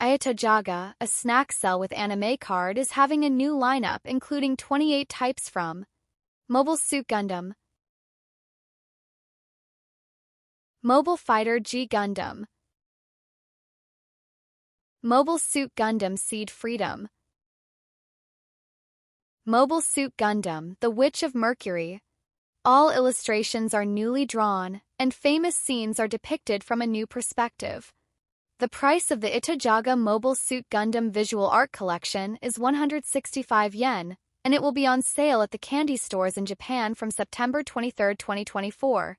Itajaga, a snack cell with anime card, is having a new lineup including 28 types from Mobile Suit Gundam, Mobile Fighter G Gundam, Mobile Suit Gundam Seed Freedom, Mobile Suit Gundam The Witch of Mercury. All illustrations are newly drawn, and famous scenes are depicted from a new perspective. The price of the Itajaga Mobile Suit Gundam Visual Art Collection is 165 yen, and it will be on sale at the candy stores in Japan from September 23, 2024.